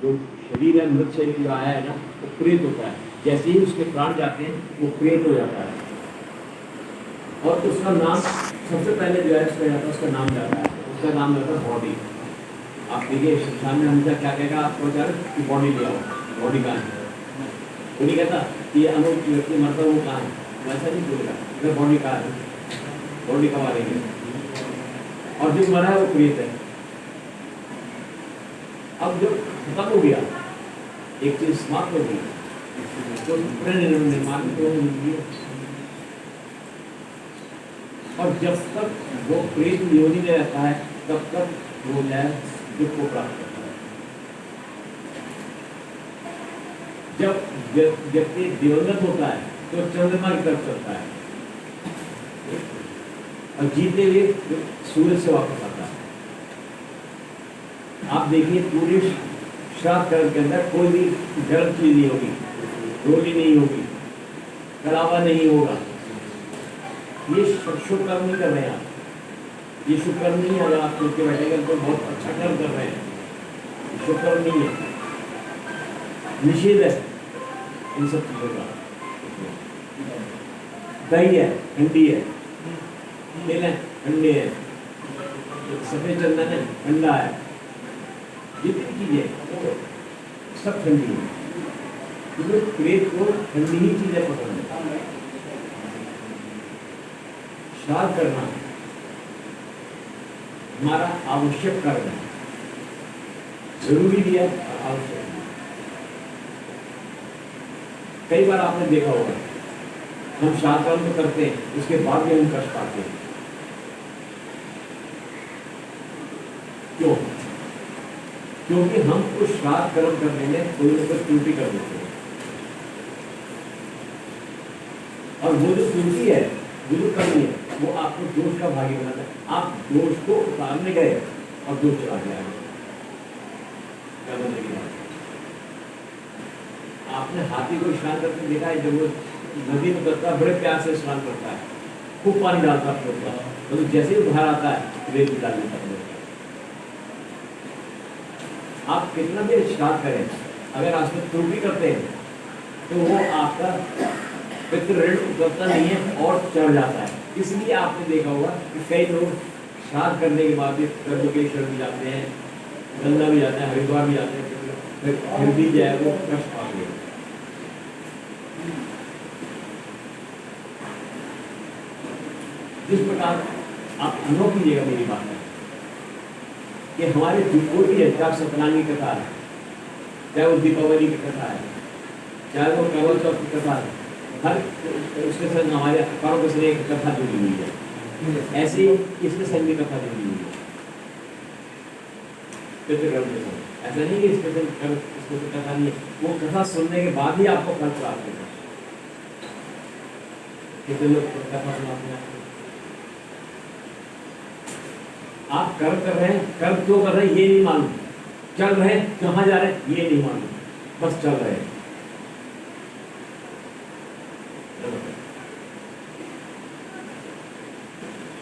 जो शरीर है, मृत शरीर जो आया है ना, वो प्रेत होता है। जैसे ही उसके प्राण जाते हैं वो प्रेत हो जाता है, और उसका नाम सबसे पहले जो है उसका जाता है, उसका नाम जाता है, उसका नाम जाता है बॉडी। आप देखिए शमशान में हमेशा क्या कहेगा आपको, बेचारे कि बॉडी ले आओ, बॉडी कहाँ है, वो नहीं कहता कि अमुक व्यक्ति मरता वो कहाँ है, वैसा नहीं बोलेगा, अगर बॉडी कहाँ है, बॉडी कब आ रही है, और जो मरा है वो प्रेत है। अब जो खत्म हो गया, एक चीज समाप्त हो गई, तो पुनर्निर्माण की तो जिंदगी है। और जब तक वो प्रेत योनि में रहता है तब तक वो जो है दुख को प्राप्त करता है। जब व्यक्ति दिवंगत होता है तो चंद्रमा की तरफ चलता है, और जीते हुए सूर्य से वापस आता है। आप देखिए पूरे श्राद्ध कर्म के अंदर कोई भी गर्म चीज नहीं होगी, रोटी नहीं होगी, कलावा नहीं होगा। ये शुभ कर्म नहीं कर रहे हैं आप, ये शुभ कर्म नहीं है। अगर आप सोच के बैठेंगे तो बहुत अच्छा कर्म कर रहे हैं, शुभ कर्म नहीं है, निषेध है इन सब चीजों का। दही है, ठंडी है, तेल है, ठंडे है, सफेद चंदन है, ठंडा है, जितनी चीजें सब ठंडी है, क्योंकि प्रेत को ठंडी ही चीजें पसंद है। श्राद्ध करना हमारा आवश्यक कर्म है, जरूरी भी है और आवश्यक है। कई बार आपने देखा होगा हम श्राद्ध कर्म तो करते हैं, उसके बाद भी हम कष्ट पाते हैं। क्यों? क्योंकि हम उस श्राद्ध कर्म करने में कोई ना कोई त्रुटि कर देते हैं, और वो जो त्रुटि है, वो जो कमी है, वो आपको दोष का भागी बनाता है। आप दोष को उतारने गए और दोष चला गया। आपने हाथी को स्नान करते देखा है, जब वो नदी में करता है बड़े प्यार से स्नान करता है, खूब पानी डालता है, तो जैसे ही बाहर आता है रेत डाल देता है। आप कितना भी श्राद्ध करें, अगर आप में त्रुटि करते हैं तो वो आपका पितृ ऋण उतरता नहीं है और चढ़ जाता है। इसलिए आपने देखा होगा कि कई लोग श्राद्ध करने के बाद भी त्र्यंबकेश्वर भी जाते हैं, गंगा भी जाते हैं, हरिद्वार भी जाते हैं, फिर भी जो है वो कष्ट पाते हैं। जिस प्रकार आप अनुभव कीजिएगा मेरी बात है कि हमारे कोई भी है, चाहे सत्यनारायण की कथा है, चाहे वो दीपावली की कथा है, चाहे वो करवा चौथ की कथा है, हर उसके संग हमारे अखबारों के संग एक कथा जुड़ी हुई है। ऐसे इसके संग भी कथा जुड़ी हुई है पितृकर्म के संग। ऐसा नहीं कि इसके संग कथा नहीं है, वो कथा सुनने के बाद ही आपको फल प्राप्त होगा। कितने लोग कथा सुनाते हैं? आप कर्म कर रहे हैं, कर्म क्यों कर रहे हैं ये नहीं मालूम, चल रहे हैं कहाँ जा रहे हैं ये नहीं मालूम, बस चल रहे हैं।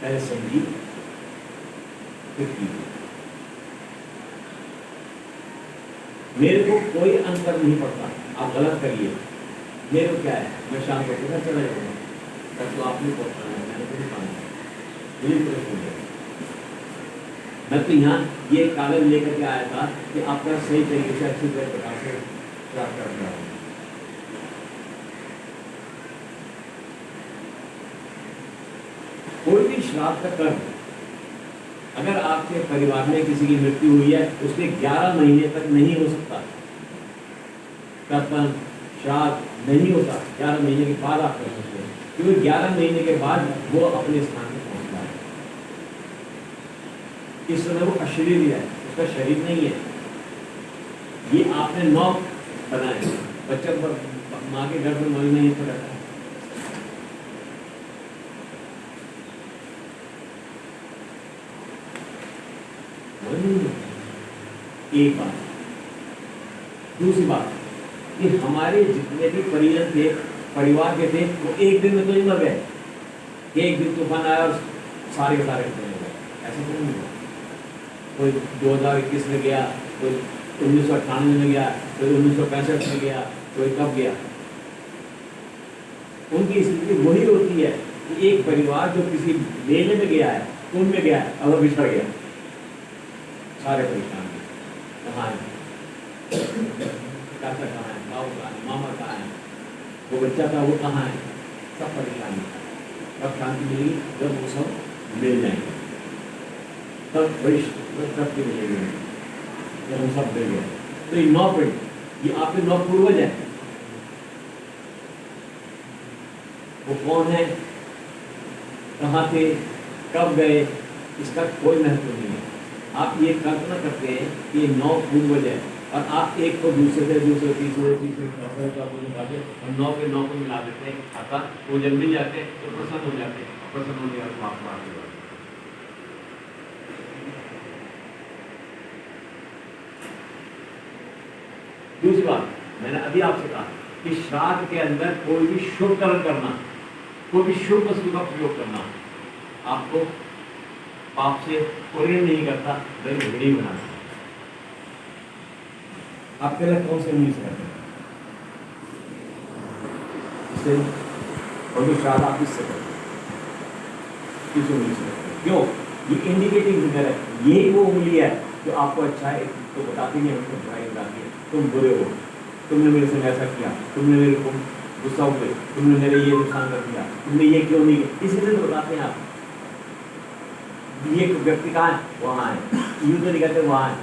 पहले समझिए फिर कीजिए। मेरे को कोई अंतर नहीं पड़ता, आप गलत करिए, मेरे को क्या है, मैं शाम को कितना चला जाऊंगा, तब तो आपने पहुंचाना है, मैंने तो नहीं पाना, यही प्रश्न है। मैं तो यहाँ ये कागज लेकर के आया था कि आपका सही तरीके से अच्छी प्रकार से प्राप्त कर रहा हूँ। कोई भी श्राद्ध का कर्म, अगर आपके परिवार में किसी की मृत्यु हुई है, उसके 11 महीने तक नहीं हो सकता तर्पण श्राद्ध नहीं होता। 11 महीने के बाद आप कर सकते हैं, क्योंकि 11 महीने के बाद वो अपने स्थान पर पहुंचता है। इस समय वो अशरीर है, उसका शरीर नहीं है। ये आपने 9 बनाए, बच्चा माँ के घर में 9 महीने पर रहता है। एक बात। दूसरी बात कि हमारे जितने भी परिजन थे, परिवार के थे, वो एक दिन में तो नहीं मर गए, एक दिन तूफान आया और सारे के सारे खत्म हो गए। ऐसा तो नहीं हुआ। कोई 2021 में गया, कोई 1998 में गया, कोई 1965 में गया, कोई कब गया। उनकी स्थिति वही होती है कि एक परिवार जो किसी मेले में गया है, कुंभ में गया है, अब वो बिछड़ गया, सारे परेशान हैं। कहाँ है चाचा, कहाँ है बाबू, कहाँ है मामा, कहाँ है वो बच्चा था, वो कहाँ है, सब परेशान है। तब शांति मिलेगी जब वो सब मिल जाएंगे, तब बड़ी शक्ति मिलेगी जब हम सब मिल गए। तो ये 9 पिंड, ये आपके 9 पूर्वज हैं। वो कौन है, कहाँ थे, कब गए, इसका कोई महत्व नहीं है। आप ये कल्पना करते हैं कि 9 पूर्वज है और आप एक को दूसरे से, दूसरे तीसरे चौथे का निकाले और 9 के 9 को मिला देते हैं, अतः वो जब मिल जाते हैं तो प्रसन्न हो जाते हैं, प्रसन्न होने और माफ मारते हैं। दूसरी बात मैंने अभी आपसे कहा कि श्राद्ध के अंदर कोई भी शुभ कर्म करना, कोई भी शुभ वस्तु का प्रयोग करना आपको पाप से पूर्ण नहीं करता, बल्कि घड़ी बनाता। आपके लिए कौन से उम्मीद करते हैं और जो श्राद्ध आप इससे करते हैं, किस उम्मीद से करते हैं? क्यों? ये इंडिकेटिव फिगर है, यही वो उंगली है जो आपको अच्छा है तो बताती नहीं, हमको बुराई बताती है। तुम बुरे हो, तुमने मेरे से ऐसा किया, तुमने मेरे को गुस्सा हुए, तुमने मेरे ये नुकसान कर दिया, तुमने ये क्यों नहीं किया, इसी से तो बताते हैं आप। ये व्यक्ति कहाँ है, वहाँ है, यूं तो नहीं कहते वहाँ है,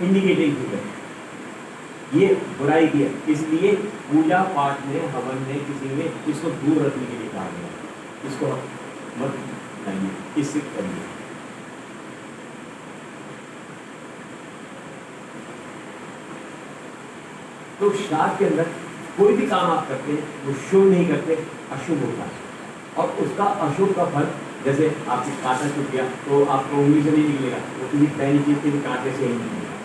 इंडिकेटिव फिगर। ये बुराई की है, इसलिए पूजा पाठ में, हवन में, किसी में इसको दूर रखने के लिए कहा गया। इसको मत लाइए, इससे करिए। तो श्राद्ध के अंदर कोई भी काम आप करते हैं वो शुभ नहीं करते, अशुभ होता है। और उसका अशुभ का फल, जैसे आपकी कांटा छूट गया तो आपको उंगली से नहीं निकलेगा, वो किसी पैनी चीज के भी कांटे से ही निकलेगा।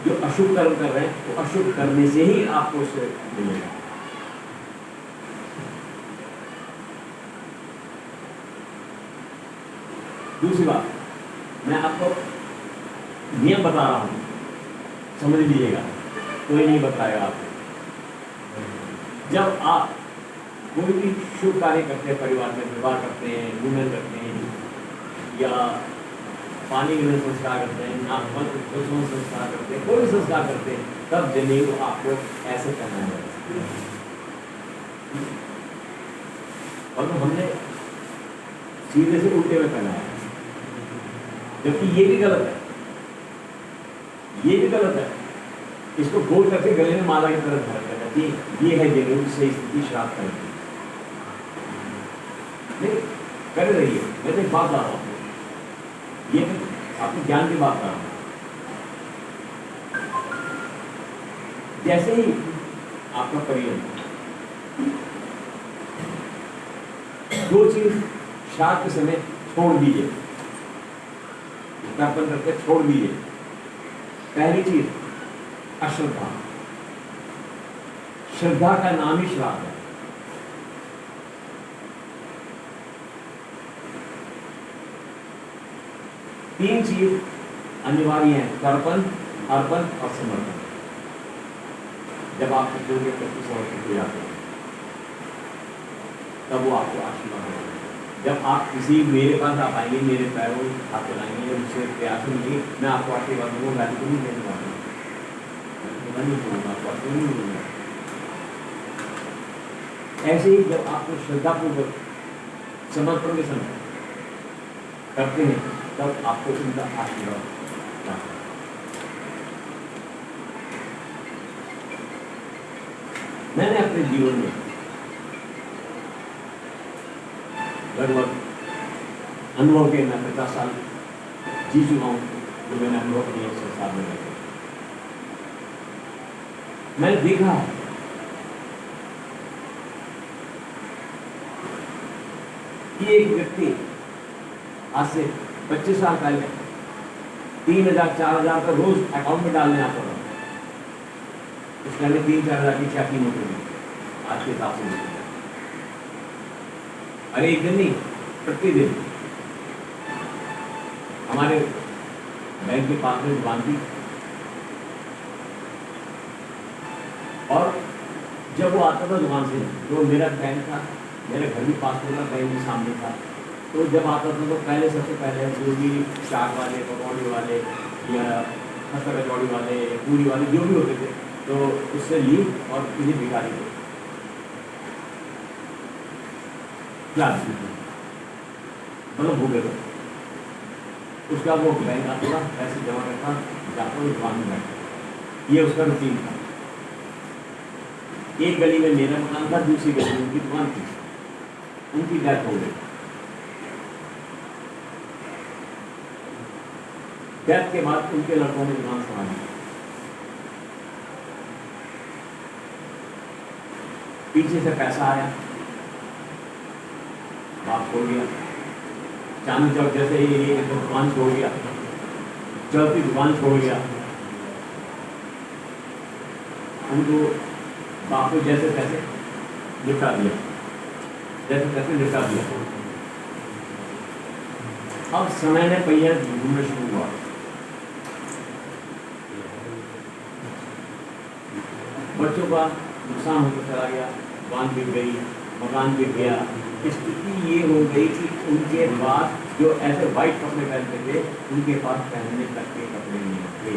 जो अशुभ कर्म कर रहे हैं वो अशुभ करने से ही आपको उससे मिलेगा। दूसरी बात, मैं आपको नियम बता रहा हूं, समझ लीजिएगा, कोई नहीं बताएगा आपको। जब आप कोई भी शुभ कार्य करते हैं, परिवार में विवाह करते हैं, मुंडन करते हैं, या पानी गिरने संस्कार करते हैं, नागपंथ संस्कार करते हैं, कोई भी संस्कार करते हैं, तब जनेऊ आपको ऐसे करना है। और तो हमने सीधे से उल्टे में करना है, जबकि ये भी गलत है, ये भी गलत है। इसको गोल करके गले में माला की तरह धारण करना चाहिए। ये है जनेऊ, सही स्थिति श्राद्ध करने की। नहीं कर रही है, मैं तो एक बात बता रहा हूँ, ये आपके ज्ञान की बात कर रहा हूँ। जैसे ही आपका परियन दो चीज श्राद्ध के समय छोड़ दीजिए, तर्पण करके छोड़ दीजिए। पहली चीज अश्रद्धा, श्रद्धा का नाम ही श्राद्ध है। तीन चीज अनिवार्य है, तर्पण, अर्पण और समर्पण। जब आप पितरों के प्रति समर्पित हो जाते हैं तब वो आपको आशीर्वाद होगा। जब आप किसी मेरे पास आप आएंगे, मेरे पैरों हाथ लगाएंगे, जब मुझसे प्रयास मिलेंगे, मैं आपको आशीर्वाद दूंगा, गाली को नहीं देने वाला, नहीं दूंगा, आपको नहीं दूंगा। ऐसे ही जब आपको श्रद्धापूर्वक समर्पण के समय करते हैं तब आपको उनका आशीर्वाद प्राप्त होगा। मैंने अपने जीवन में लगभग अनुभव के, मैं 50 साल जी चुका हूँ जो मैंने अनुभव किया इस संसार में रहकर। मैंने देखा है कि एक व्यक्ति आज से 25 साल पहले 3,000-4,000 का रोज अकाउंट में डालने आता था, उस टाइम 3-4,000 की क्या कीमत होगी आज के हिसाब से। अरे एक दिन नहीं, प्रतिदिन हमारे बैंक के पास में दुकान थी, और जब वो आता था दुकान से, तो मेरा बैंक था, मेरे घर भी पास में था, बैंक भी सामने था, तो जब आता था तो पहले सबसे पहले जो भी चाट वाले, पकौड़ी वाले या खस्ता कचौड़ी वाले, पूरी वाले जो भी होते थे, तो उससे ली और मुझे भिखारी थे क्लास, मतलब भूखे थे। उसका वो बैंक आता था, पैसे जमा करता, जाता वो दुकान में बैठता, ये उसका रूटीन था। एक गली में मेरा मकान था, दूसरी गली में उनकी दुकान थी, उनकी डेथ हो गई। डेथ के बाद उनके लड़कों ने दुकान संभाली, पीछे से पैसा आया, बाप छोड़ गया, चांदी चौक जैसे ही ये दुकान छोड़ गया, चौथी दुकान छोड़ गया, उनको बाप को जैसे तैसे निपटा दिया, जैसे तैसे निपटा दिया। अब समय ने पहिया घूमना शुरू हुआ, बच्चों का नुकसान होता चला गया, दुकान बिक गई, मकान बिक गया। स्थिति ये हो गई कि उनके पास जो ऐसे वाइट कपड़े पहनते थे, उनके पास पहनने तक के कपड़े नहीं थे।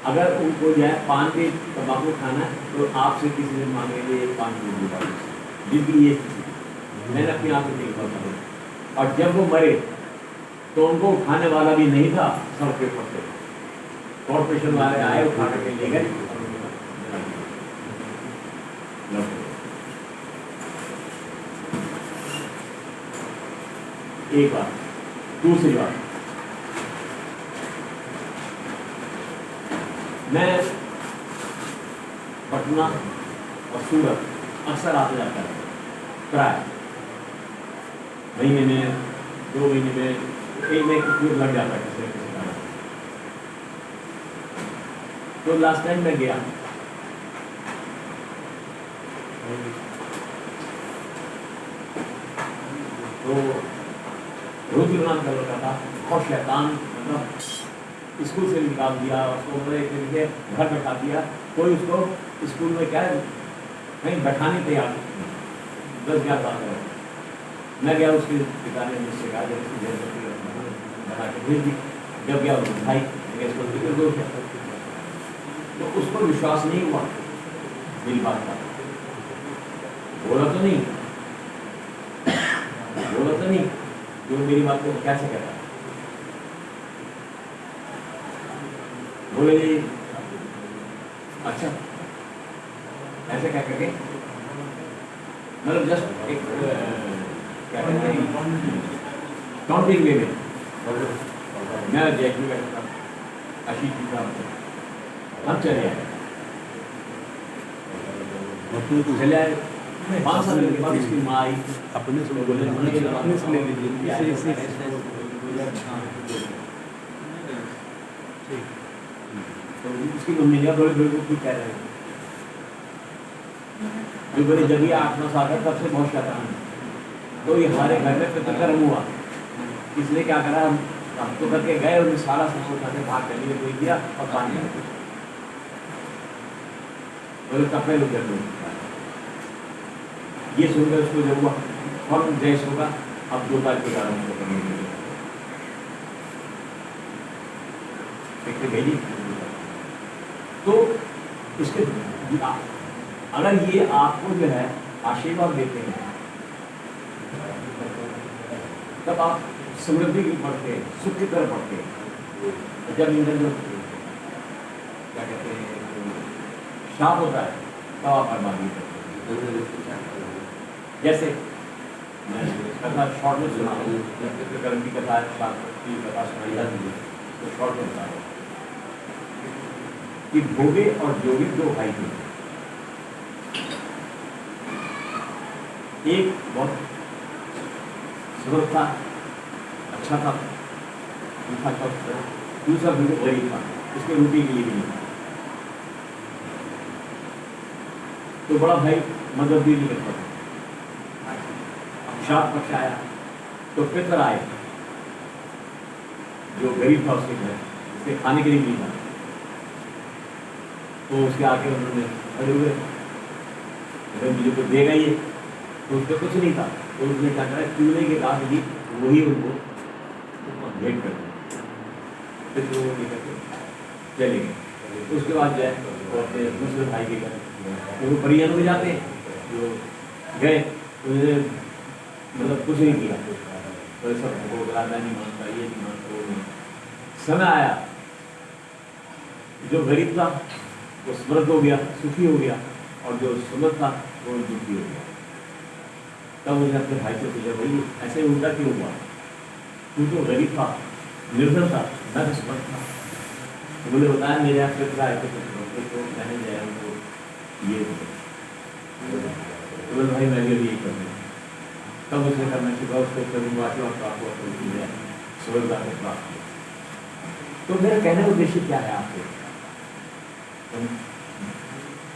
अगर उनको जो है पान के तंबाकू खाना तो आपसे किसी ने मांगेंगे 5 रुपये, जिनकी ये मैंने अपनी आंखों से देखा था। और जब वो मरे तो उनको उठाने वाला भी नहीं था, सड़क के ऊपर से कॉर्पोरेशन वाले आए, उठा करके ले गए। एक बात, दूसरी बात, मैं पटना और सूरत अक्सर आते जाता है, प्राय महीने में, 2 महीने में, 1 महीने टूर लग जाता है किसी कारण। तो लास्ट टाइम मैं गया, तो रुद्रनाथ का लड़का था, और शैतान, मतलब स्कूल से निकाल दिया, उसको एक तरीके घर बैठा दिया, कोई उसको स्कूल में क्या है कहीं बैठाने तैयार, 10-11 साल का। मैं गया, उसके पिता ने मुझसे कहा जब उसकी बना के भेज दी। जब गया उसको भाई तो उसको विश्वास नहीं हुआ मेरी बात का, बोला तो नहीं जो मेरी बात को कैसे कहता है, बोले अच्छा ऐसे क्या करके, मतलब जस्ट एक क्या कहते हैं काउंटिंग वे में। मैं जयपुर बैठा था, आशीष जी था, हम चले आए, 5 साल के बाद उसकी माँ आई, अपने से बोले अपने से ले लीजिए, तो उसकी मम्मी ने बड़े बड़े को कह रहे हैं, जो बड़ी जगह 8-9 साल का, तब से बहुत शैतान है। तो ये हमारे घर में प्रतिक्रम हुआ, इसलिए क्या करा, हम तो करके गए, उन्हें सारा सब उठा के बाहर गली में कोई दिया और पानी आ गया, बोले कपड़े लोग कर दो। ये सुनकर उसको जब हुआ फौरन जैश होगा, अब 2 तारीख के कारण उसको करने के लिए भेजी। तो इसके अगर ये आपको जो है आशीर्वाद देते हैं, तब आप समृद्धि की पढ़ते हैं, सुख की तरफ पढ़ते हैं। जब इधर जो क्या कहते हैं शाप होता है, तब आप बर्बादी करते हैं। जैसे मैं कथा शॉर्ट में सुना हूँ, कर्म की कथा, शास्त्र की कथा सुनाई जाती है, तो शॉर्ट में बता रहा हूँ कि भोगे और जोगे 2 भाई थे। एक बहुत समर्थ था, अच्छा था, दूसरा बिल्कुल गरीब था, उसके रोटी के लिए भी नहीं था। तो बड़ा भाई मदद भी नहीं करता था। शाप पक्ष आया तो पितर आए, जो गरीब था उसके घर, उसके खाने के लिए नहीं था, तो उसके आके उन्होंने खड़े हुए, अगर मुझे कुछ देगा ये, तो उसमें कुछ नहीं था, तो उसने क्या करा, चूल्हे के पास ही वही उनको भेंट कर दिया, फिर वो लेकर के चले गए। उसके बाद जो है वो अपने दूसरे भाई के घर, तो वो परिजन में जाते हैं, जो गए उन्होंने मतलब कुछ नहीं किया, तो सब वो राजा नहीं मानता, ये नहीं मानता, वो नहीं। समय आया, जो गरीब था वो समृद्ध हो गया, सुखी हो गया, और जो समृद्ध था वो दुखी हो गया। तब उसने अपने भाई से पूछा, भाई ऐसे उल्टा क्यों हुआ, तू तो गरीब था, निर्धन था, मैं तो समर्थ था। तो बोले बताया मेरे यहाँ फिर आए थे, तो मैंने जो है उनको ये तो बोले भाई मैं भी यही कर दूँ। तब उसने करना चुका, उसको करूँगा कि और प्राप्त हुआ तो है स्वर्गदा को प्राप्त हुआ। तो मेरा कहने का उद्देश्य क्या है आपसे,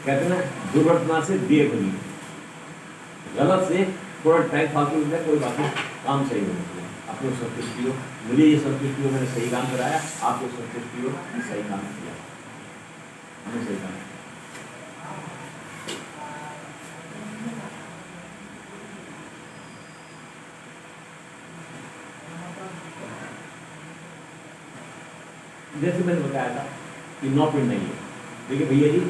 कहते ना दुर्घटना से देर बनी, गलत से थोड़ा टाइम फालतू हो जाए, कोई बात नहीं, काम सही होना चाहिए, आपको संतुष्टि हो, मुझे ये संतुष्टि हो मैंने सही काम कराया, आपको संतुष्टि हो मैं सही काम किया, हमें सही काम। जैसे मैंने बताया था कि 9 पिंड नहीं है, देखिए भैया जी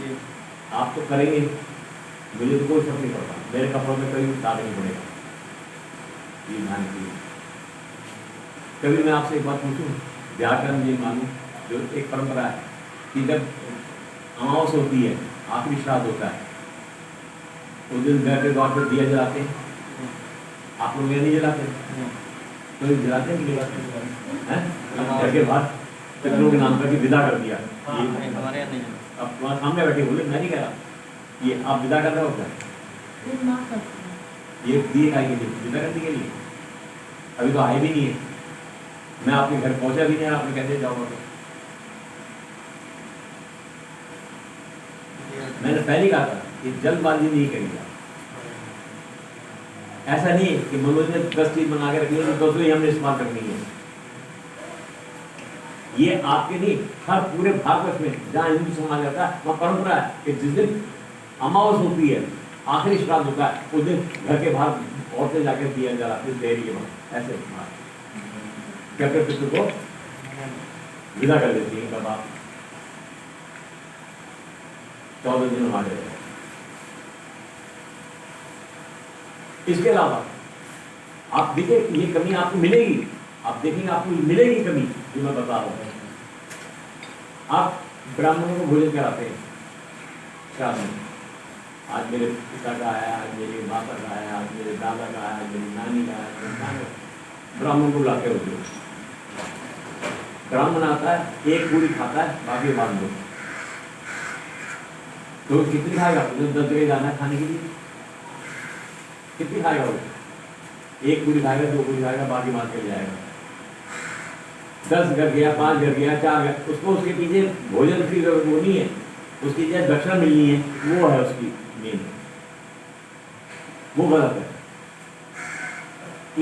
ये आप तो करेंगे, मुझे तो कोई फर्क नहीं पड़ता, मेरे कपड़ों में कभी दाग नहीं पड़ेगा, ये ध्यान रखिए। कभी मैं आपसे एक बात पूछूं, व्याकरण ये मानूं, जो एक परंपरा है कि जब अमावस होती है, आखिरी श्राद्ध होता है, उस दिन घर के द्वार पर दिया जलाते हैं, आप लोग ये नहीं जलाते, तो जलाते हैं कि जलाते हैं घर के बाहर पितरों के नाम पर विदा कर दिया। हमारे यहाँ नहीं है। अब तुम्हारे सामने बैठे बोले, मैं नहीं कह रहा, ये आप विदा कर रहे हो क्या, ये दिए खाए के लिए, विदा करने के लिए, अभी तो आए भी नहीं है, मैं आपके घर पहुंचा भी नहीं, आपने कैसे जाओगे। मैंने पहले कहा था कि जल्दबाजी नहीं करिएगा, ऐसा नहीं कि मनोज ने 10 चीज बना के रखी है तो 10 ही हमने इस्तेमाल करनी है, ये आपके नहीं, हर पूरे भारतवर्ष में जहाँ हिंदू समाज रहता है वहाँ परंपरा है कि जिस दिन अमावस होती है, आखिरी श्राद्ध होता है, उस दिन घर के बाहर औरतें जाकर दिया जलाती देरी के बाद, ऐसे कहते पितृ को विदा कर देती है, इनका बाप 14 दिन हमारे रहे। इसके अलावा आप देखिए ये कमी आपको मिलेगी, आप देखेंगे आपको मिलेगी कमी, जो मैं बता रहा हूं। आप ब्राह्मणों को भोजन कराते हैं श्राद्ध में, आज मेरे पिता का आया, आज मेरी माता का आया, आज मेरे दादा का आया, आज मेरी नानी का आया, ब्राह्मण को बुलाते होते हो, ब्राह्मण आता है, एक पूरी खाता है, बाकी बांध दो, तो कितनी खाएगा, 10 जगह जाना है खाने के लिए, कितनी खाएगा वो, एक पूरी खाएगा, 2 पूरी खाएगा, बाकी बांध के ले जाएगा, 10 घर गया, 5 घर गया, 4 घर, उसको उसके पीछे भोजन की वो नहीं है, उसकी जो दक्षिणा मिलनी है वो है उसकी मेन, वो गलत है।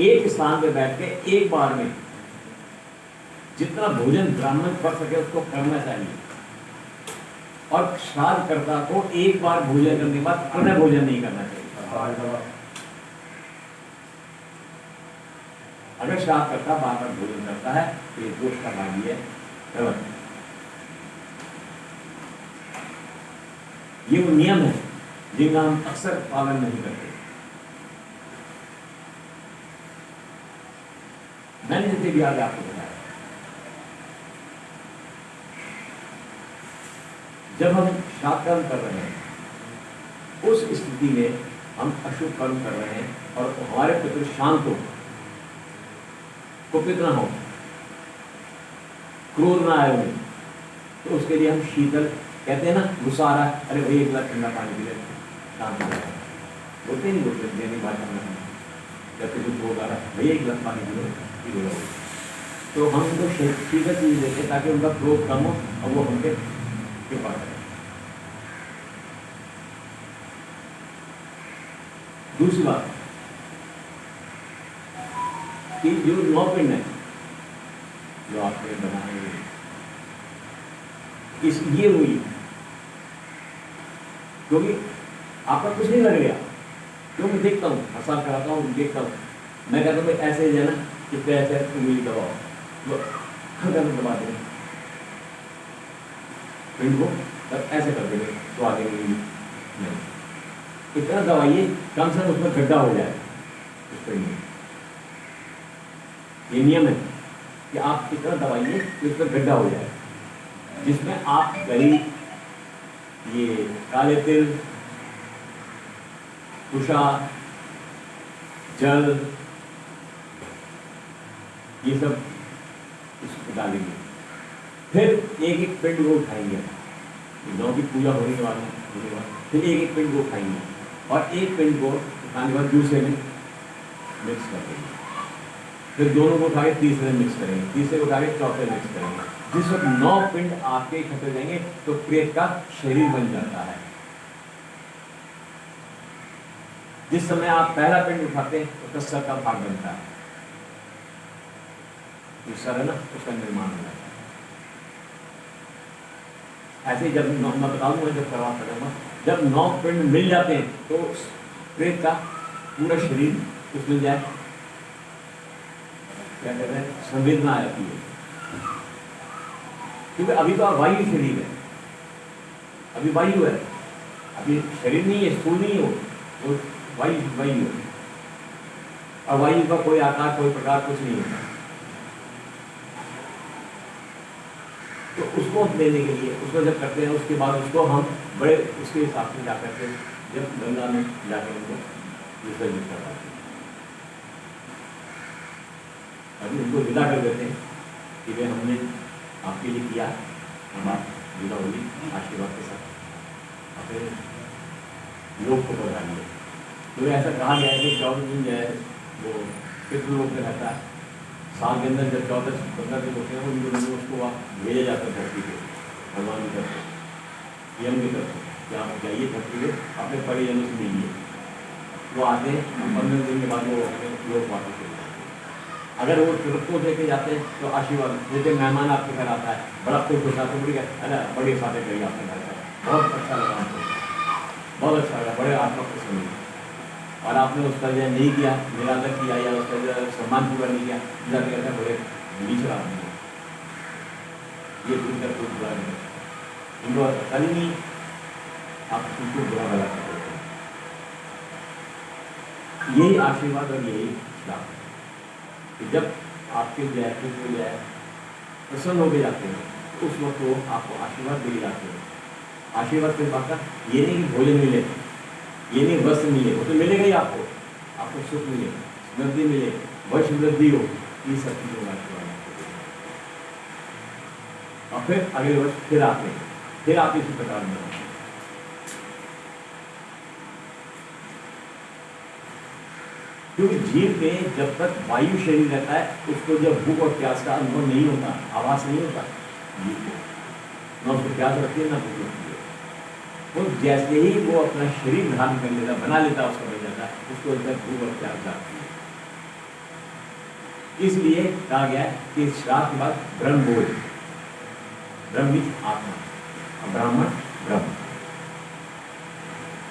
एक स्थान पे बैठ के एक बार में जितना भोजन ब्राह्मण कर सके उसको करना चाहिए, और श्राद्धकर्ता को एक बार भोजन करने के बाद पुनः भोजन नहीं करना चाहिए। अगर श्राद्धकर्ता बार बार भोजन करता है तो ये दोष का भागी है, गलत। ये वो नियम है जिनका हम अक्सर पालन नहीं करते। मैंने जितने भी आगे आपको बताया, जब हम श्राद्ध कर्म कर रहे हैं उस स्थिति में हम अशुभ कर्म कर रहे हैं और हमारे पितृ शांत हो, कुपित ना हो, क्रोध ना आए उन्हें, तो उसके लिए हम शीतल कहते हैं ना, गुस्सा आ रहा है, अरे भाई 1 गिलास ठंडा पानी पी ले, शांत हो जाएगा, बोलते नहीं बोलते देने भाषा में, जब कुछ बोल आ रहा है भैया 1 गिलास पानी पी लो, तो हम उनको शीतल चीज देते ताकि उनका क्रोध कम हो और वो हमके कृपा करें। दूसरी बात, कि जो 9 पिंड है जो आपने बनाए, इस ये हुई क्योंकि आपका कुछ नहीं लग गया। जो मैं देखता हूँ, हंसा कराता हूँ, देखता हूँ, मैं कहता हूँ भाई ऐसे ही है ना कि पैसे उंगली दबाओ, तो हल्का से दबा देंगे पिंड को, तब ऐसे कर देंगे तो आगे नहीं, इतना दबाइए कम से कम उसमें गड्ढा हो जाए उस पिंड में। ये नियम है कि आप इतना दबाइए कि उसमें गड्ढा हो जाए, जिसमें आप गरी, ये काले तिल, तुषार, जल, ये सब इसको डालेंगे। फिर एक एक पिंड को उठाएंगे, 9 की पूजा होने के बाद फिर एक एक पिंड को उठाएंगे और एक पिंड को उठाने के बाद दूसरे में मिक्स कर देंगे, फिर दोनों को उठा के तीसरे में मिक्स करेंगे, तीसरे को उठा के चौथे में मिक्स करेंगे। जिस वक्त 9 पिंड आपके इकट्ठे हो जाएंगे तो प्रेत का शरीर बन जाता है। जिस समय आप पहला पिंड उठाते हैं उसका सर का भाग बनता है, जो सर है ना उसका निर्माण हो जाता है। ऐसे ही जब मैं बता दूंगा, जब करवा करूंगा, जब 9 पिंड मिल जाते हैं तो प्रेत का पूरा शरीर कुछ मिल जाए, क्या कहते हैं, संवेदना आ जाती है। क्योंकि अभी तो वायु शरीर है, अभी वायु है, अभी शरीर नहीं है, स्थूल नहीं हो, वो वायु है। और वायु का कोई आकार, कोई प्रकार कुछ नहीं होता। तो उसको लेने के लिए उसको जब करते हैं, उसके बाद उसको हम बड़े उसके हिसाब से क्या करते हैं, जब गंगा में जाकर उनको विसर्जित करवाते हैं, अभी उनको विदा कर देते हैं कि वे हमने आपके लिए किया, हम आप विदा होगी आशीर्वाद के साथ अपने लोग को बढ़ाइए। तो ऐसा कहा गया है कि 14 दिन जो है वो पितृलोक में रहता है, साल के अंदर जब 14-15 दिन होते हैं उन दिनों में उसको भेजा जाता है धरती पे, भगवान की तरफ से, यम की तरफ से, कि आप जाइए धरती पे अपने परिजनों से मिलिए। वो आते हैं, 15 दिन के बाद वो अपने लोग वापस हो जाते हैं। अगर वो तुरंत को देके जाते हैं तो आशीर्वाद, जैसे मेहमान आपके घर आता है, बड़ा खुश होता है, तो बड़ी है ना, बड़ी सादे करिए आपने घर का, बहुत अच्छा लगा हमको, बहुत अच्छा लगा, बड़े आत्मा खुश होंगे। और आपने उसका जो नहीं किया, निरादर किया या उसका जो सम्मान पूरा नहीं किया, जाते कहते बड़े नीच आदमी है, ये दूर कर कुछ बुरा नहीं, उनको पता नहीं आप उनको बुरा भला करते हैं। यही आशीर्वाद और यही श्राप कि जब आपके जो है प्रसन्न होके जाते हैं तो उस वक्त वो आपको आशीर्वाद दे जाते हैं। आशीर्वाद के बाद का ये नहीं कि भोजन मिले, ये नहीं वस्त्र मिले, वो तो मिलेगा ही आपको, आपको सुख मिले, समृद्धि मिले, वश वृद्धि हो, ये सब चीज़ों का आशीर्वाद। और फिर अगले वर्ष फिर आते हैं, फिर आप इसी प्रकार में, क्योंकि जीव में जब तक वायु शरीर रहता है उसको जब भूख और प्यास का अनुभव नहीं होता, आवास नहीं होता जीव को, न उसको प्यास लगती है ना भूख लगती है। वो जैसे ही वो अपना शरीर धारण कर लेता, बना लेता, उसका बन जाता है, उसको अंदर भूख और प्यास जाती है। इसलिए कहा गया है कि इस श्राप के बाद ब्रह्म बोल, ब्रह्म भी आत्मा और ब्राह्मण ब्रह्म,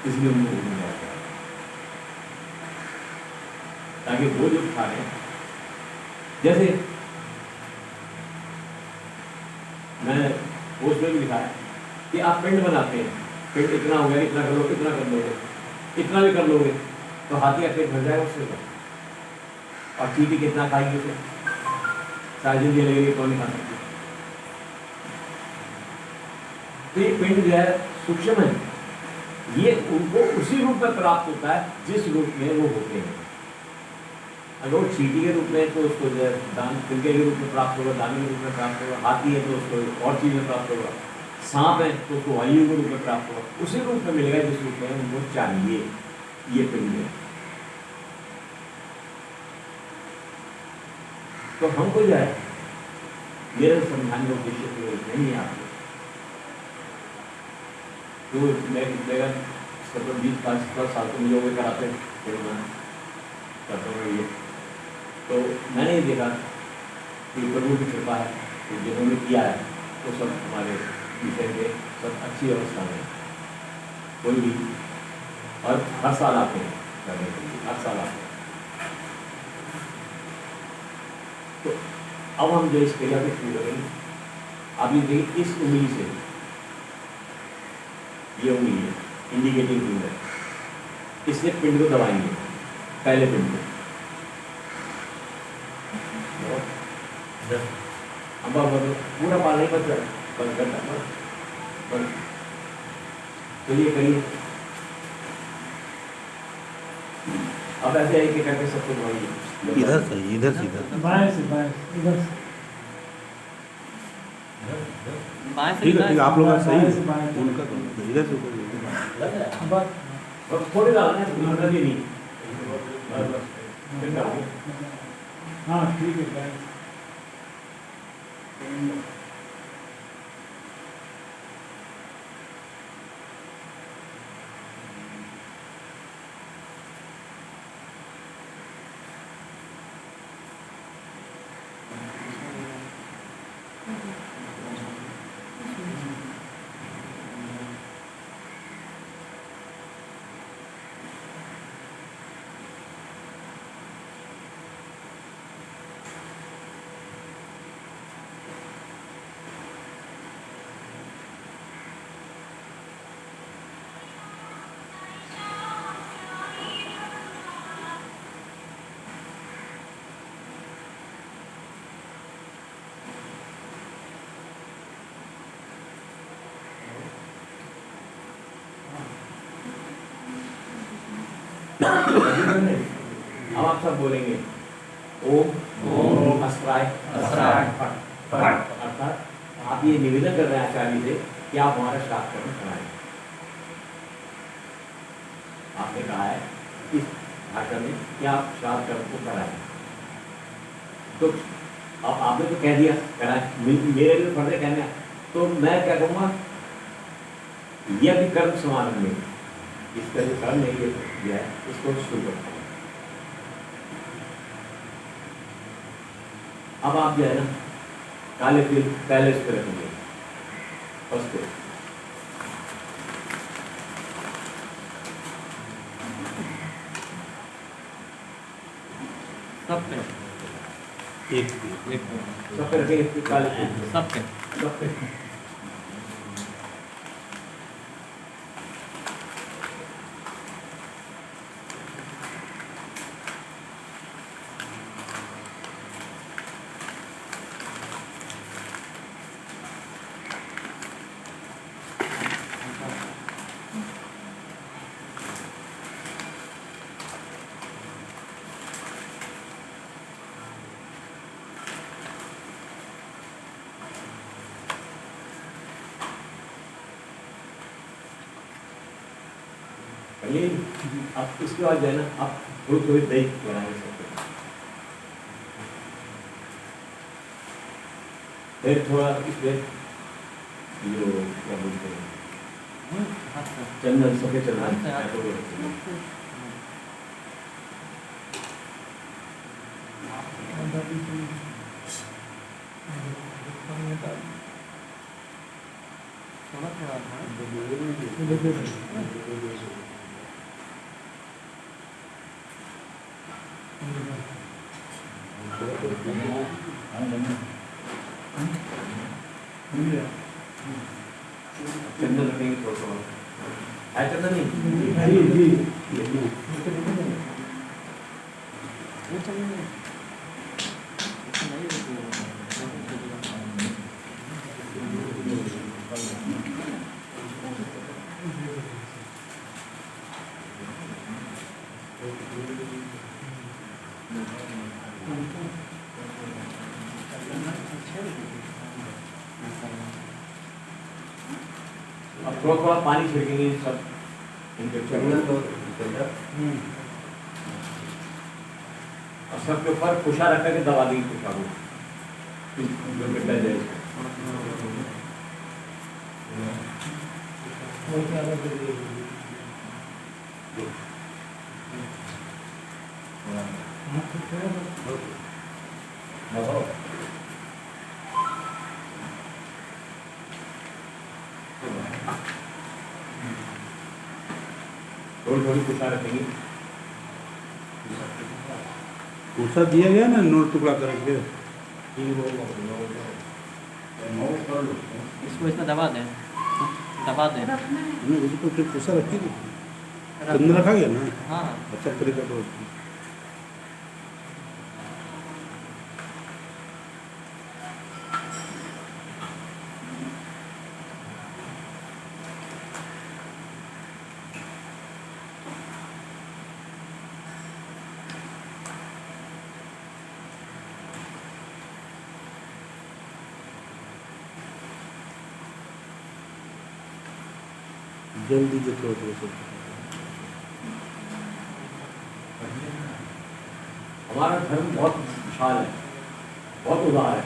इसलिए उनको बोलने जाता है, ताकि वो जो खा रहे, जैसे मैंने पोस्ट में भी लिखा है कि आप पिंड बनाते हैं, पिंड इतना हो गया, इतना कर लो, इतना कर लोगे, इतना भी कर लोगे तो हाथी का पेट भर जाएगा उससे, और चीटी कितना खाएगी उसे, सारी जिंदगी लगेगी तो नहीं खा सकती। तो ये पिंड जो है सूक्ष्म है, ये उनको उसी रूप में प्राप्त होता है जिस रूप में वो होते हैं। अगर वो चीटी के रूप में तो उसको जो है दान, तिनके के रूप में प्राप्त होगा, दाने के रूप में प्राप्त होगा, हाथी है तो उसको और चीज़ में प्राप्त होगा, सांप है तो उसको वायु के रूप में प्राप्त होगा, उसी रूप में मिलेगा जिस रूप में उनको चाहिए। ये पिंड है। तो हमको जो है मेरे समझाने का उद्देश्य तो नहीं है आपको, तो मैं 20-25 साल तो मुझे वो कराते फिर मैं करता हूँ ये तो मैंने ये देखा कि प्रभु की कृपा है कि जिन्होंने किया है वो सब हमारे विषय के सब अच्छी अवस्था में, कोई भी, और हर साल आते हैं करने के लिए, हर साल आते हैं। तो अब हम जो इस क्रिया को शुरू करेंगे, आप ये देखिए इस उंगली से, ये उंगली है इंडिकेटिंग फिंगर, इससे पिंड को दबाएंगे, पहले पिंड को। अब पूरा पाल नहीं बच रहा, बंद करना, बंद। चलिए करिए। अब ऐसे एक करके सबको दबाइए। इधर से इधर बाएं से इधर से ठीक है, आप लोग सही बाएं से बाएं से। उनका इधर से ऊपर बस थोड़ी डालना है, पूरा भी नहीं। फिर डालिए। हाँ ठीक है बाएं से। अब आप सब बोलेंगे ओम अस्त्राय फट। अर्थात आप ये निवेदन कर रहे हैं आचार्य से कि आप हमारा श्राद्ध कर्म कराएं। आपने कहा है इस भाषा में कि आप श्राद्ध कर्म को कराएं, तो अब आपने तो कह दिया कराएं, मेरे लिए फर्ज है कहना, तो मैं क्या कहूँगा, यह भी कर्म समारंभ में इसका जो कर्म है ये है, इसको शुरू करता हूँ। अब आप जो है ना काले तिल पहले इस पर रखेंगे, फर्स्ट पे सब पे एक सब पे रखेंगे, काले तिल सब पे सब पे। चलिए अब इसके बाद जो है ना आप थोड़ी थोड़ी दही बनाएंगे सबको, फिर थोड़ा इसमें जो क्या बोलते हैं चंदन, सफेद चंदन थोड़ा थोड़ा चंदन रखेंगे थोड़ा थोड़ा, है चंदन नहीं जी अब थोड़ा थोड़ा पानी छिड़केंगे सब इनके चंदन और सबके ऊपर कुशा रख करके दबा देंगे कुशा को, जो मिट जाए। थोड़ी थोड़ी कुशा रखेंगे। कुर्सा दिया गया ना, नोट टुकड़ा करके। इसको इसमें दबा दें, दबा दें। नहीं, उसको फिर कुर्सा रखी थी, अंदर रखा गया ना। हाँ अच्छा तरीका तो जल्दी देखो तो सब। हमारा धर्म बहुत विशाल है, बहुत उदार है।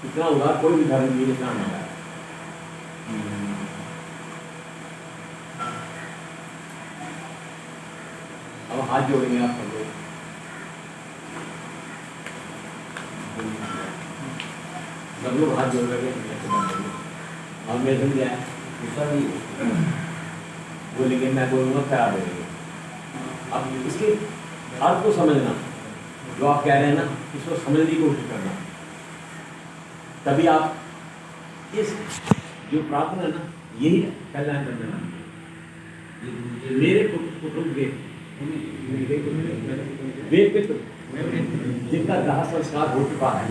इतना उदार कोई भी धर्म नहीं, इतना नहीं है। अब हाथ जोड़ेंगे आप सब लोग। सब लोग हाथ जोड़ करके और मेरे समझ जाए बोलेंगे, मैं बोलूँगा खराब बोलेंगे। अब इसके अर्थ को समझना, जो आप कह रहे हैं ना, इसको समझने की कोशिश करना, तभी आप इस जो प्रार्थना है ना, यही कल्याण करने वाली है। मेरे कुटुंब के वे पितृ जिनका दाह संस्कार हो चुका है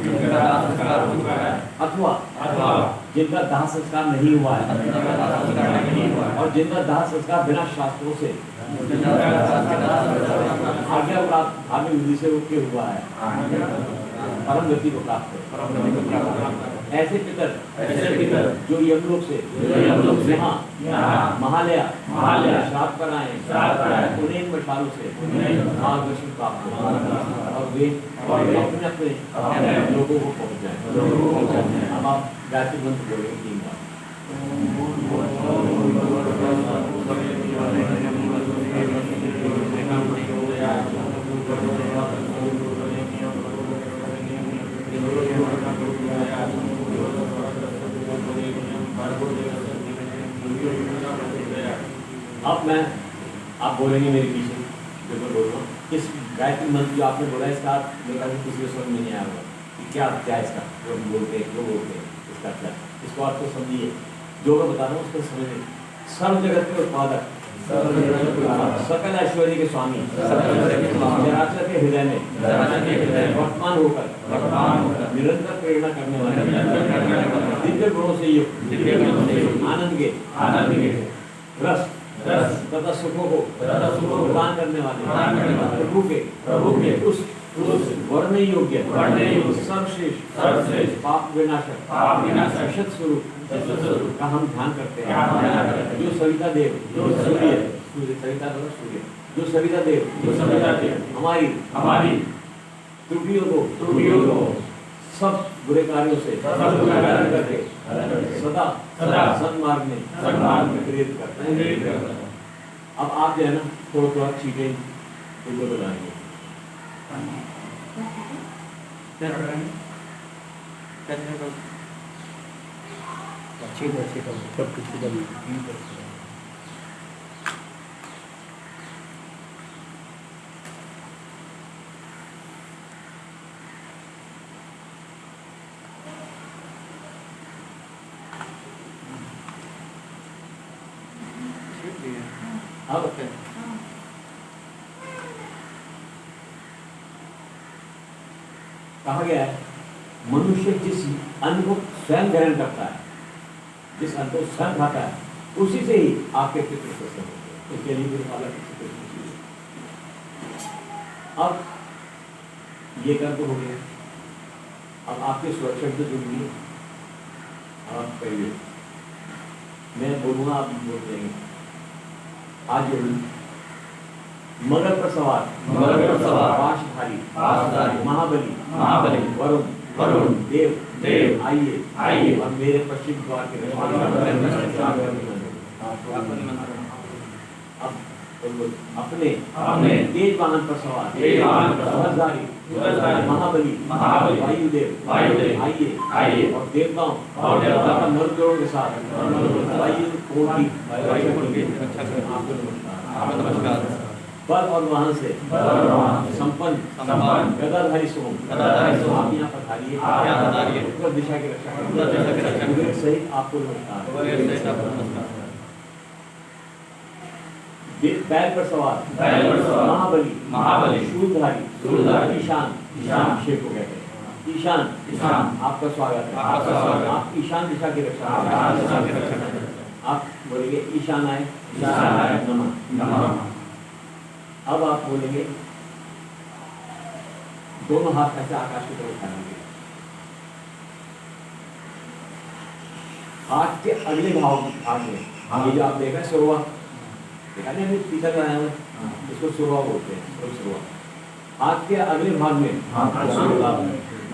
अथवा जिनका दाह संस्कार नहीं हुआ है और जिनका दाह संस्कार बिना शास्त्रों से आज्ञा प्राप्त धार्मिक विधि से रोके हुआ है, परम गति को प्राप्त ऐसे पितर जो यमलोक से यहाँ महालया श्राप कराएं, उन्हें मशालों से मार्गदर्शन प्राप्त हो और वे अपने अपने लोगों को पहुँच जाए। अब आप गायत्री मंत्र बोलेंगे 3 बार। अब आप बोलेंगे मेरे पीछे, जो मैं बोल रहा हूँ। इस गायत्री मंत्र जो आपने बोला, इसका मेरा किसी को समझ में नहीं आया होगा कि क्या इसका जो हम बोलते हैं, जो बोलते हैं, इसका क्या, इसको आप तो समझिए। जो मैं बता रहा हूँ उसको समझिए। सर्व जगत के उत्पादक, सकल ऐश्वर्य के स्वामी, चराचर के हृदय में वर्तमान होकर निरंतर प्रेरणा करने वाले, दिव्य गुणों से युक्त, आनंद के रस तथा सुखों को प्रदान करने वाले प्रभु के उस वर्ण योग्य सर्वश्रेष्ठ पाप विनाशक विशद स्वरूप का हम ध्यान करते हैं। जो सविता देव सविता सूर्य, जो सविता देव हमारी त्रुटियों को सब बुरे कार्यों से करके सदा सन्मार्ग में प्रेरित करते हैं। अब आप जो है ना थोड़ा चीजें उनको बताएंगे। अब कहा गया है मनुष्य जिस अन्न को स्वयं ग्रहण करता है, जिस अन्न को स्वयं खाता है, उसी से ही आपके पितृ प्रसन्न होते हैं। उसके लिए भी अलग अब ये कर्म तो हो गया। अब आपके सुरक्षा से जुड़ गई। आप कहिए, मैं बोलूँगा, आप बोल देंगे। आज मगर पर सवार पाशधारी महाबली वरुण देव आइए और मेरे पश्चिम द्वार के अब अपने अपने तेज वाहन पर सवार तेज वाहन पर सवार ध्वजधारी महाबली महाबली वायुदेव आइए आइए और देवताओं का मरुदों के साथ वायु कोटि आपको नमस्कार। बल और वाहन से संपन्न गदाधारी सोम आप यहाँ पधारिए उत्तर दिशा की रक्षा करें सहित आपको नमस्कार। बैल पर सवार महाबली शूलधारी ईशान अभिषेक को कहते हैं। ईशान आपका स्वागत है। आप ईशान दिशा की रक्षा करें। आप बोलेंगे ईशान आए नमः। अब आप बोलेंगे दोनों हाथ ऐसे आकाश की तरफ उठाएंगे। हाथ के अगले भाग में ये जो आप देख रहे हैं सुरवा देखा नहीं अभी पीछा आया है इसको सुरवा बोलते हैं। सुरवा हाथ के अगले भाग में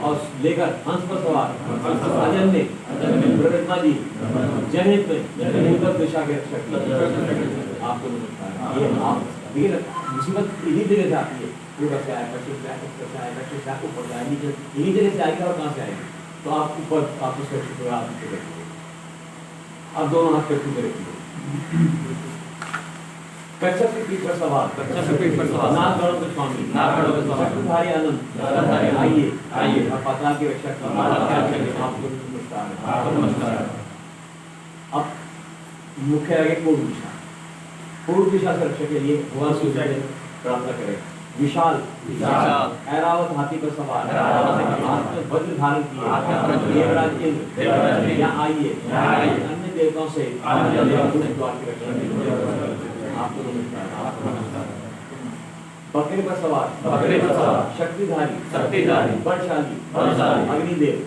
और लेकर हंस पर सवार अजन्य ब्रह्मा जी जनहित में उत्तर दिशा के रक्षक आपको नमस्कार। ये आप देखिए मुसीबत इन्हीं जगह से आती है। ऊपर से आए पश्चिम से आए उत्तर से आए दक्षिण से आए ऊपर से आए नीचे इन्हीं जगह से आएगी और कहाँ से आएगी तो आप ऊपर आपको सुरक्षित होगा। आप नीचे रखिए। अब दोनों हाथ कट्टू पे रखिए। कच्छप की पीठ पर सवार नागगढ़ के स्वामी चक्रधारी आनंद आइए और पाताल की रक्षा कीजिए। आपको नमस्कार। अब मुख्य आगे पूर्व दिशा से रक्षा के लिए भगवान सूर्य से प्रार्थना करें। विशाल ऐरावत हाथी पर सवार हाथ में वज्र धारण किए देवराज इंद्र यहाँ आइए अन्य देवताओं से द्वार की रक्षा कीजिए। आपको नमस्कार। बकरे पर सवार शक्तिधारी बलशाली अग्निदेव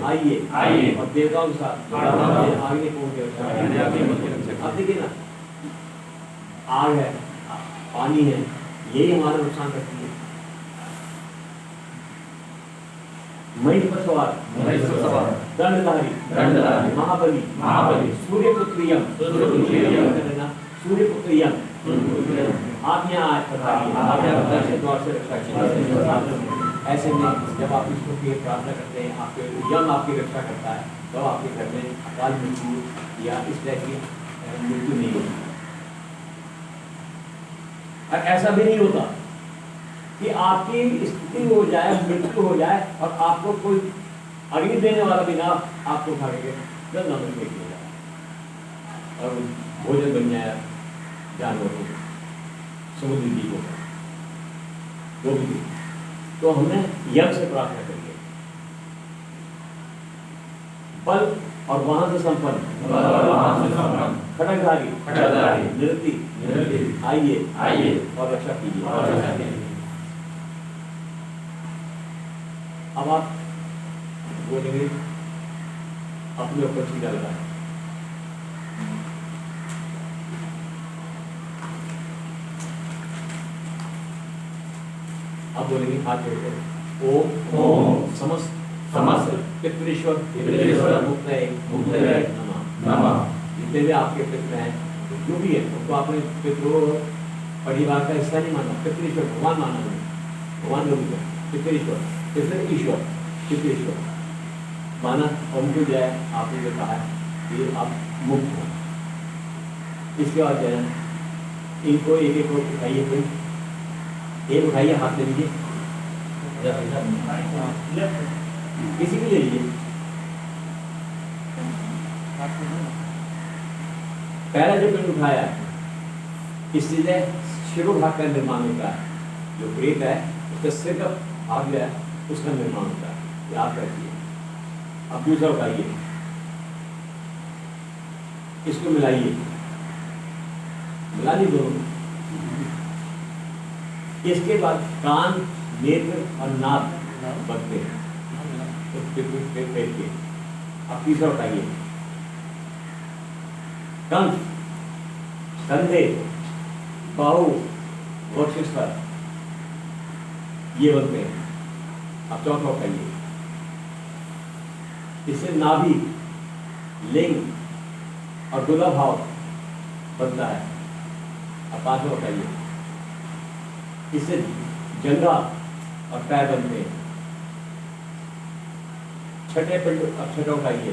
आइए और देवताओं के साथ आगे को रक्षा। अब देखिए ना आग है पानी है यही हमारा नुकसान करती है। महिष पर सवार दंडधारी महाबली सूर्यपुत्र यम आप यहाँ आए दक्षिण द्वार से रक्षा कीजिए। ऐसे में जब आप इसको की प्रार्थना करते हैं आपके यम आपकी रक्षा करता है तो आपके घर में अकाल मृत्यु या इस तरह की मृत्यु नहीं होती। ऐसा भी नहीं होता कि आपकी स्थिति हो जाए मृत्यु हो जाए और आपको कोई अग्नि देने वाला भी ना आपको उठा के गंगा में फेंक दिया जाए और भोजन बन जाए जानवरों को समुद्री जीवों का वो भी। तो हमने यज्ञ से प्रार्थना करिए। बल और वहां से संपन्न खड़गधारी निरति आइए और रक्षा कीजिए। अब आप बोलेंगे अपने ऊपर छीटा लगाए। अब बोलेंगे हाथ जोड़कर ओम समस्त पितृश्वर मुक्तये नमः। जितने भी आपके पितृ हैं जो भी है उनको आपने पितरों परिवार का हिस्सा नहीं माना। पितृश्वर भगवान माना है। भगवान जो भी पितृश्वर पितृश्वर माना और उनको जो है आपने जो कहा कि आप मुक्त हो। इसके बाद जो है इनको एक एक उठाइए। कोई एक उठाइए हाथ ले लीजिए किसी भी ले लीजिए। पहला जो पिंड उठाया इससे शिरोभाग का निर्माण होता है। जो प्रेत है उसका सिर का भाग जो है उसका निर्माण होता है। याद रखिए। अब दूसरा उठाइए इसको मिलाइए मिला दी दोनों। इसके बाद कान नेत्र और नाक बनते हैं तो अब तीसरा उठाइए कंठ कंधे बाहु वक्षस्थल ये बनते हैं। अब चौथा उठाइए इससे नाभि लिंग और गुदा भाव बनता है। अब पांचवा उठाइए, इससे जंगा और पैर बनते हैं। छठे पिंड, अब छठा उठाइए,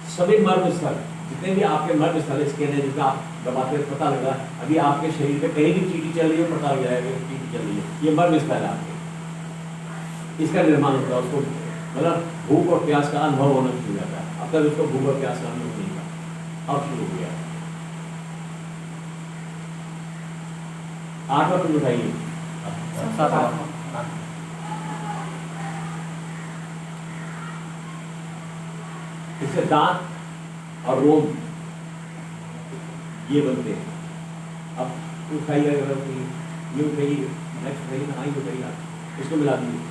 सभी मर्म स्थल, जितने भी आपके मर्म स्थल स्कैन है जिसका आप दबाते हुए पता लगा, अभी आपके शरीर पे कहीं भी चीटी चल रही है पता लग जाएगा कि चीटी चल रही है, ये मर्म स्थल है आपके, इसका निर्माण होता है। उसको मतलब भूख और प्यास का अनुभव होना शुरू हो जाता है। अब तक उसको भूख और प्यास का अनुभव नहीं था, अब शुरू हो गया। आठवां पिंड उठाइए, इससे दांत और रोम ये बनते हैं। अब उठाइए, ये उठाइए, नेक्स्ट उठाइए, हाँ ये उठाइए, आप इसको मिला दीजिए,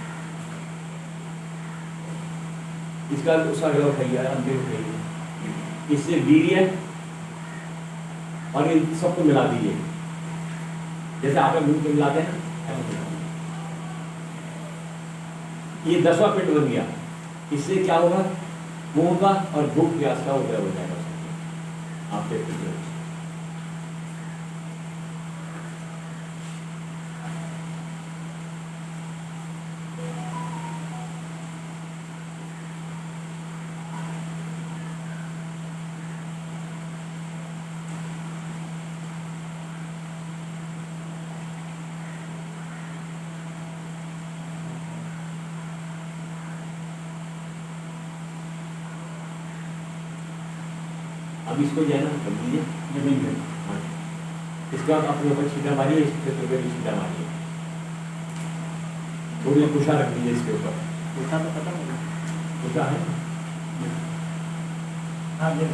इसका उसका अगला उठाइए, अंतिम उठाइए, इससे वीर्य और इन सबको मिला दीजिए, जैसे आप मुंह को मिलाते हैं ना। ये 10वां पिंड बन गया। इससे क्या होगा, मुंह का और भूख प्यास का उदय हो जाएगा आपके पिंड। अब इसको जो है ना कर दीजिए जमीन में। हाँ, इसके बाद अपने ऊपर छीटा मारिए, इस क्षेत्र पे भी छीटा मारिए, थोड़ी कुशा रख दीजिए इसके ऊपर। कुशा तो खत्म हो गया, कुशा है, हाँ जी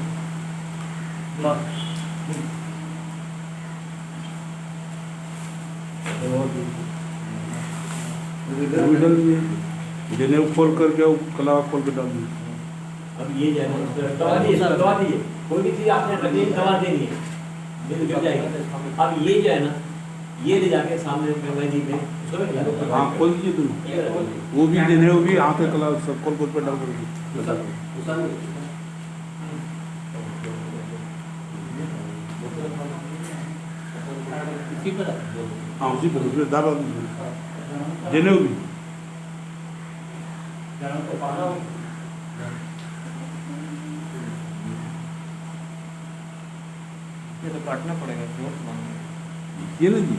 डाल दिए, जनेऊ खोल करके कलावा खोल के डाल दिए। अब ये जो है ना दवा दीजिए, दवा दीजिए, कोई भी चीज आपने रखी दवा देनी है, बिल गिर जाएगी। अब ये जो है ना, ये ले जाके सामने गंगा जी में हाँ खोल दीजिए तुम, वो भी जनेऊ भी हाथ के कला सब खोल खोल पे डाल कर इसी पर हाँ उसी पर उसमें डाल दीजिए जनेऊ भी। ये तो काटना पड़ेगा, जोर से बांधना। ये ना जी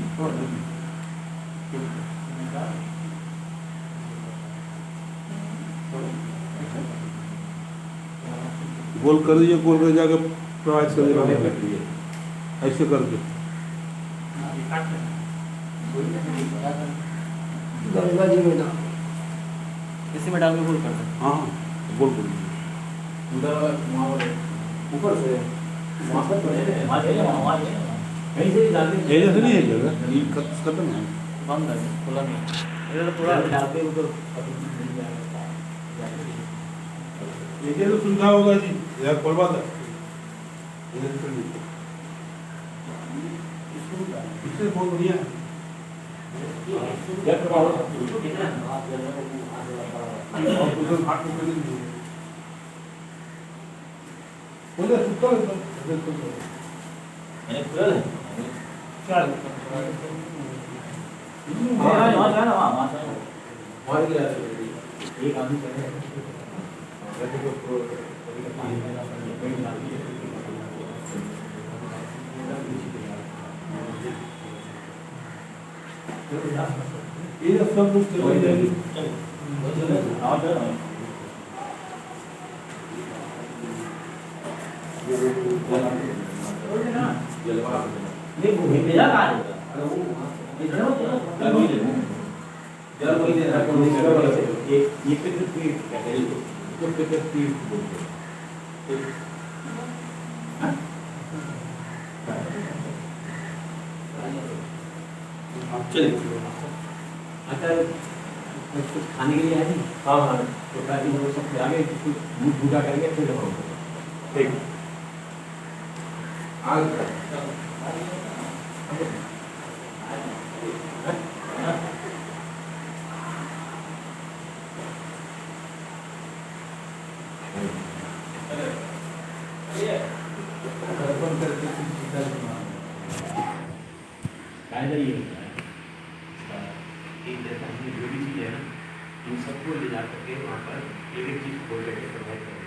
गोल कर दीजिए, गोल कर जाके प्रवाहित कर दीजिए ऐसे करके। गंगा जी में डाल, इसी में डाल के गोल कर दे। हाँ गोल कर दीजिए ऊपर से कहीं से भी डाल दें, ये जैसे नहीं है जगह, ये खत्म है। बंद है, खुला नहीं है। इधर तो थोड़ा पूरा डालते हैं तो ये तो सुविधा होगा जी, यार खोलवा दे इससे बहुत बढ़िया है। और उधर हाथ में कर दीजिए, उधर सुतल एक आदमी ये सब कुछ चल जाएगी। ये पितृ तीर्थ कहते हैं, इसको पितृ तीर्थ बोलते हैं। अच्छा कुछ खाने के लिए है नहीं? हाँ हाँ, तो ताकि वो सब खिलाएंगे, कुछ दूध भूजा करेंगे फिर ठीक। कायदा ये होता है कि जैसा हमने जो भी चीज़ है ना इन सबको ले जा करके वहाँ पर एक एक चीज़ खोल करके प्रोवाइड